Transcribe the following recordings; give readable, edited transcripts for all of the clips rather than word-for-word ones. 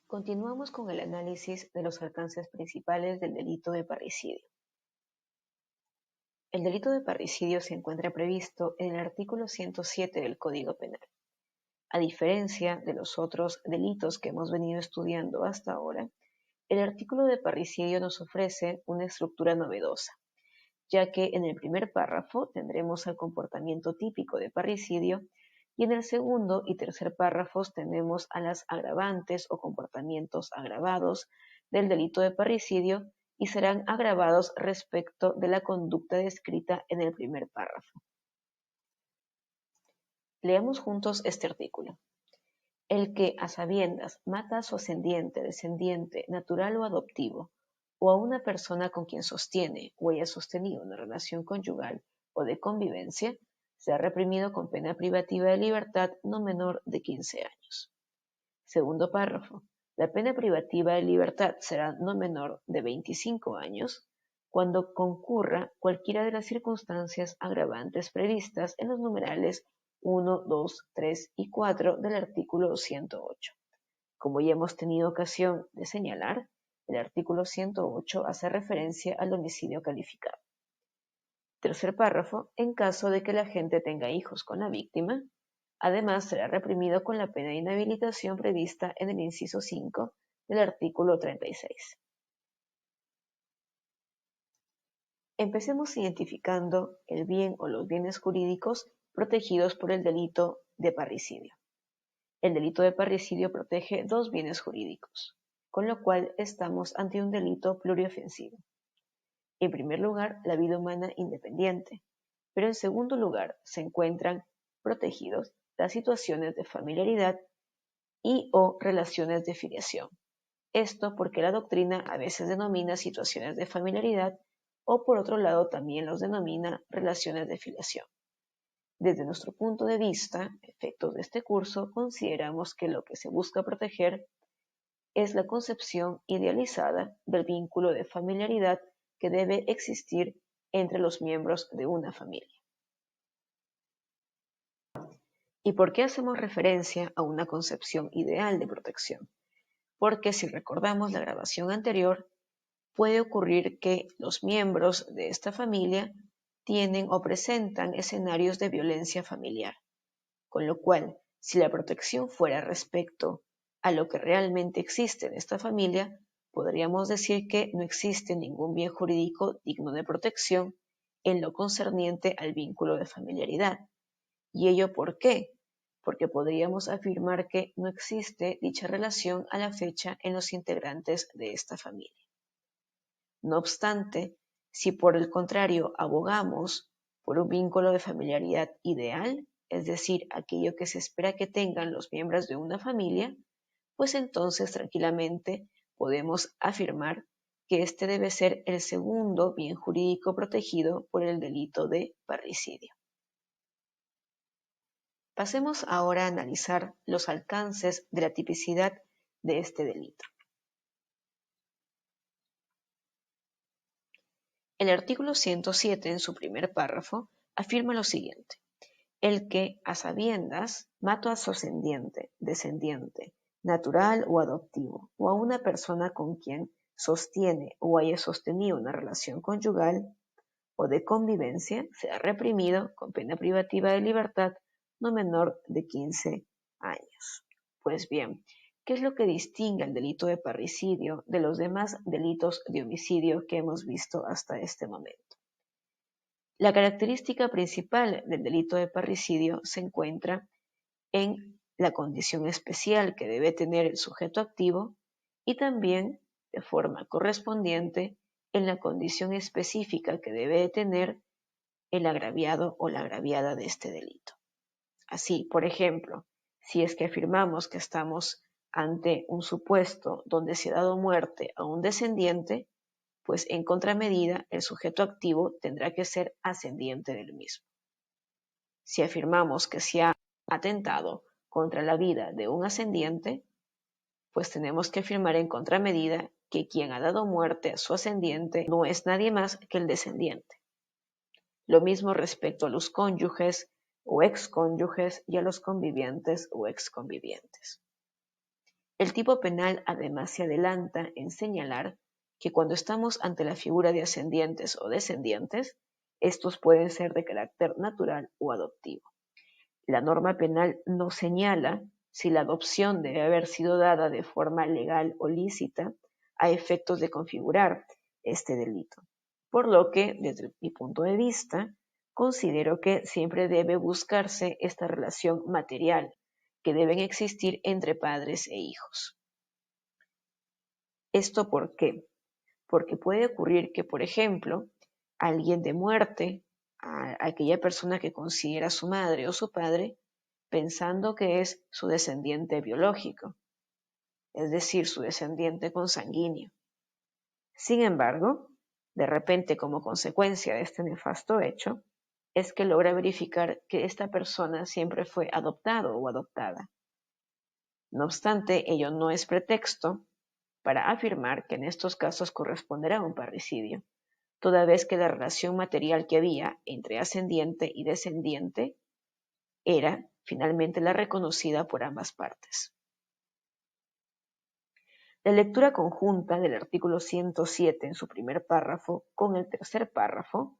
Continuamos con el análisis de los alcances principales del delito de parricidio. El delito de parricidio se encuentra previsto en el artículo 107 del Código Penal. A diferencia de los otros delitos que hemos venido estudiando hasta ahora, el artículo de parricidio nos ofrece una estructura novedosa, ya que en el primer párrafo tendremos el comportamiento típico de parricidio y en el segundo y tercer párrafos tenemos a las agravantes o comportamientos agravados del delito de parricidio y serán agravados respecto de la conducta descrita en el primer párrafo. Leamos juntos este artículo. El que a sabiendas mata a su ascendiente, descendiente, natural o adoptivo, o a una persona con quien sostiene o haya sostenido una relación conyugal o de convivencia, será reprimido con pena privativa de libertad no menor de 15 años. Segundo párrafo. La pena privativa de libertad será no menor de 25 años cuando concurra cualquiera de las circunstancias agravantes previstas en los numerales 1, 2, 3 y 4 del artículo 108. Como ya hemos tenido ocasión de señalar, el artículo 108 hace referencia al homicidio calificado. Tercer párrafo, en caso de que el agente tenga hijos con la víctima, además será reprimido con la pena de inhabilitación prevista en el inciso 5 del artículo 36. Empecemos identificando el bien o los bienes jurídicos protegidos por el delito de parricidio. El delito de parricidio protege dos bienes jurídicos, con lo cual estamos ante un delito pluriofensivo. En primer lugar, la vida humana independiente, pero en segundo lugar se encuentran protegidos las situaciones de familiaridad y o relaciones de filiación. Esto porque la doctrina a veces denomina situaciones de familiaridad o por otro lado también los denomina relaciones de filiación. Desde nuestro punto de vista, efectos de este curso, consideramos que lo que se busca proteger es la concepción idealizada del vínculo de familiaridad que debe existir entre los miembros de una familia. ¿Y por qué hacemos referencia a una concepción ideal de protección? Porque si recordamos la grabación anterior, puede ocurrir que los miembros de esta familia tienen o presentan escenarios de violencia familiar, con lo cual, si la protección fuera respecto a lo que realmente existe en esta familia, podríamos decir que no existe ningún bien jurídico digno de protección en lo concerniente al vínculo de familiaridad. ¿Y ello por qué? Porque podríamos afirmar que no existe dicha relación a la fecha en los integrantes de esta familia. No obstante, si por el contrario abogamos por un vínculo de familiaridad ideal, es decir, aquello que se espera que tengan los miembros de una familia, pues entonces tranquilamente podemos afirmar que este debe ser el segundo bien jurídico protegido por el delito de parricidio. Pasemos ahora a analizar los alcances de la tipicidad de este delito. El artículo 107, en su primer párrafo, afirma lo siguiente. El que, a sabiendas, mata a su ascendiente, descendiente, natural o adoptivo, o a una persona con quien sostiene o haya sostenido una relación conyugal o de convivencia, sea reprimido con pena privativa de libertad no menor de 15 años. Pues bien, ¿qué es lo que distingue al delito de parricidio de los demás delitos de homicidio que hemos visto hasta este momento? La característica principal del delito de parricidio se encuentra en la condición especial que debe tener el sujeto activo y también, de forma correspondiente, en la condición específica que debe tener el agraviado o la agraviada de este delito. Así, por ejemplo, si es que afirmamos que estamos ante un supuesto donde se ha dado muerte a un descendiente, pues en contramedida el sujeto activo tendrá que ser ascendiente del mismo. Si afirmamos que se ha atentado contra la vida de un ascendiente, pues tenemos que afirmar en contramedida que quien ha dado muerte a su ascendiente no es nadie más que el descendiente. Lo mismo respecto a los cónyuges o excónyuges y a los convivientes o exconvivientes. El tipo penal además se adelanta en señalar que cuando estamos ante la figura de ascendientes o descendientes, estos pueden ser de carácter natural o adoptivo. La norma penal no señala si la adopción debe haber sido dada de forma legal o lícita a efectos de configurar este delito. Por lo que, desde mi punto de vista, considero que siempre debe buscarse esta relación material que deben existir entre padres e hijos. ¿Esto por qué? Porque puede ocurrir que, por ejemplo, alguien de muerte a aquella persona que considera su madre o su padre, pensando que es su descendiente biológico, es decir, su descendiente consanguíneo. Sin embargo, de repente, como consecuencia de este nefasto hecho, es que logra verificar que esta persona siempre fue adoptado o adoptada. No obstante, ello no es pretexto para afirmar que en estos casos corresponderá un parricidio, toda vez que la relación material que había entre ascendiente y descendiente era finalmente la reconocida por ambas partes. La lectura conjunta del artículo 107 en su primer párrafo con el tercer párrafo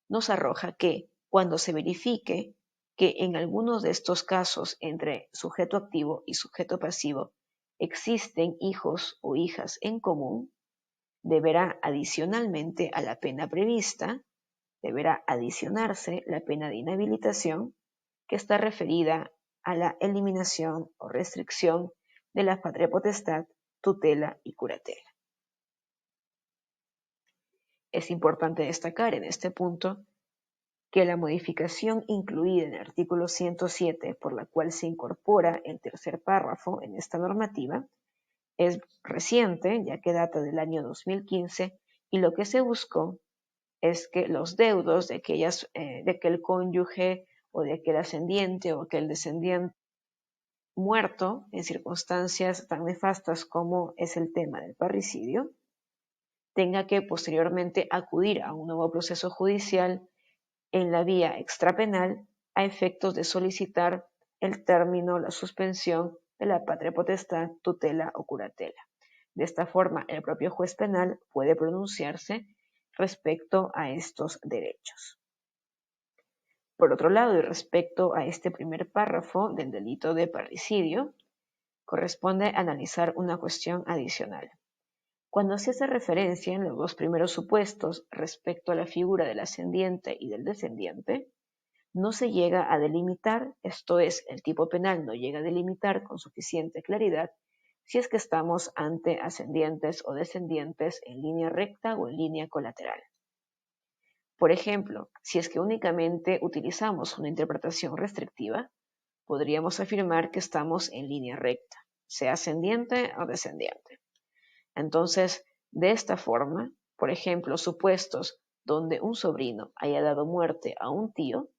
nos arroja que, cuando se verifique que en algunos de estos casos entre sujeto activo y sujeto pasivo existen hijos o hijas en común, deberá adicionalmente a la pena prevista, deberá adicionarse la pena de inhabilitación que está referida a la eliminación o restricción de la patria potestad, tutela y curatela. Es importante destacar en este punto que la modificación incluida en el artículo 107 por la cual se incorpora el tercer párrafo en esta normativa es reciente, ya que data del año 2015, y lo que se buscó es que los deudos de aquel cónyuge o de aquel ascendiente o aquel descendiente muerto en circunstancias tan nefastas como es el tema del parricidio, tenga que posteriormente acudir a un nuevo proceso judicial en la vía extrapenal a efectos de solicitar el término, la suspensión de la patria potestad, tutela o curatela. De esta forma, el propio juez penal puede pronunciarse respecto a estos derechos. Por otro lado, y respecto a este primer párrafo del delito de parricidio, corresponde analizar una cuestión adicional. Cuando se hace referencia en los dos primeros supuestos respecto a la figura del ascendiente y del descendiente, no se llega a delimitar, esto es, el tipo penal no llega a delimitar con suficiente claridad si es que estamos ante ascendientes o descendientes en línea recta o en línea colateral. Por ejemplo, si es que únicamente utilizamos una interpretación restrictiva, podríamos afirmar que estamos en línea recta, sea ascendiente o descendiente. Entonces, de esta forma, por ejemplo, supuestos donde un sobrino haya dado muerte a un tío,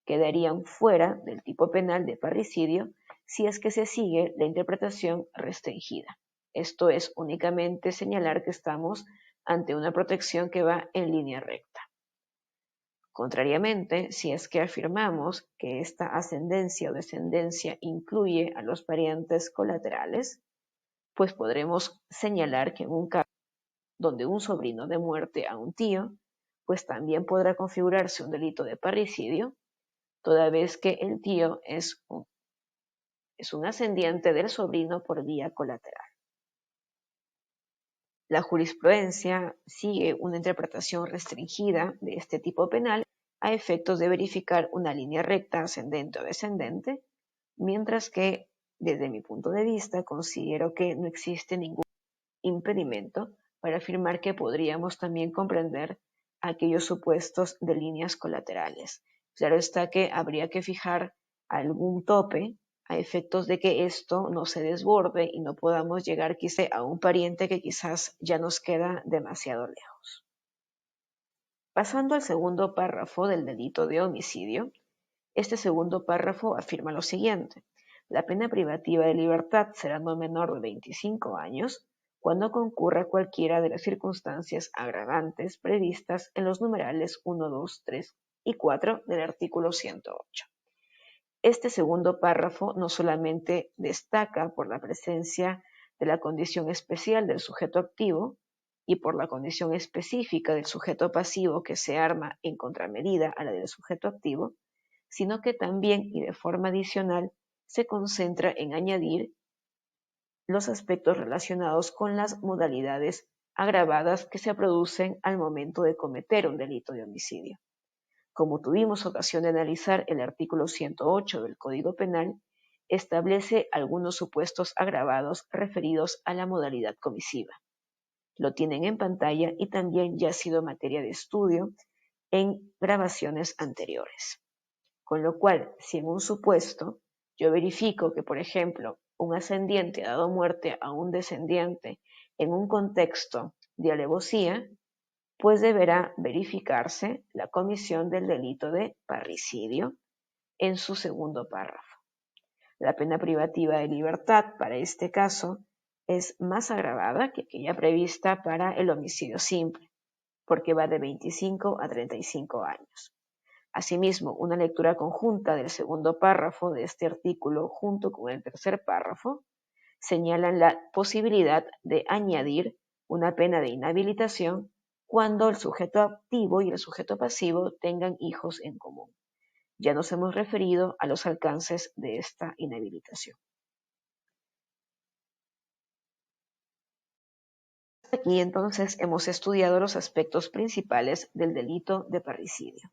quedarían fuera del tipo penal de parricidio si es que se sigue la interpretación restringida. Esto es únicamente señalar que estamos ante una protección que va en línea recta. Contrariamente, si es que afirmamos que esta ascendencia o descendencia incluye a los parientes colaterales, pues podremos señalar que en un caso donde un sobrino dé muerte a un tío, pues también podrá configurarse un delito de parricidio, toda vez que el tío es un ascendiente del sobrino por vía colateral. La jurisprudencia sigue una interpretación restringida de este tipo penal a efectos de verificar una línea recta ascendente o descendente, mientras que, desde mi punto de vista, considero que no existe ningún impedimento para afirmar que podríamos también comprender aquellos supuestos de líneas colaterales. Claro está que habría que fijar algún tope a efectos de que esto no se desborde y no podamos llegar quizá a un pariente que quizás ya nos queda demasiado lejos. Pasando al segundo párrafo del delito de homicidio, este segundo párrafo afirma lo siguiente: la pena privativa de libertad será no menor de 25 años cuando concurra cualquiera de las circunstancias agravantes previstas en los numerales 1, 2, 3 y 4 del artículo 108. Este segundo párrafo no solamente destaca por la presencia de la condición especial del sujeto activo y por la condición específica del sujeto pasivo que se arma en contramedida a la del sujeto activo, sino que también y de forma adicional se concentra en añadir los aspectos relacionados con las modalidades agravadas que se producen al momento de cometer un delito de homicidio. Como tuvimos ocasión de analizar, el artículo 108 del Código Penal establece algunos supuestos agravados referidos a la modalidad comisiva. Lo tienen en pantalla y también ya ha sido materia de estudio en grabaciones anteriores. Con lo cual, si en un supuesto yo verifico que, por ejemplo, un ascendiente ha dado muerte a un descendiente en un contexto de alevosía, pues deberá verificarse la comisión del delito de parricidio en su segundo párrafo. La pena privativa de libertad para este caso es más agravada que aquella prevista para el homicidio simple, porque va de 25 a 35 años. Asimismo, una lectura conjunta del segundo párrafo de este artículo junto con el tercer párrafo señalan la posibilidad de añadir una pena de inhabilitación cuando el sujeto activo y el sujeto pasivo tengan hijos en común. Ya nos hemos referido a los alcances de esta inhabilitación. Aquí entonces hemos estudiado los aspectos principales del delito de parricidio.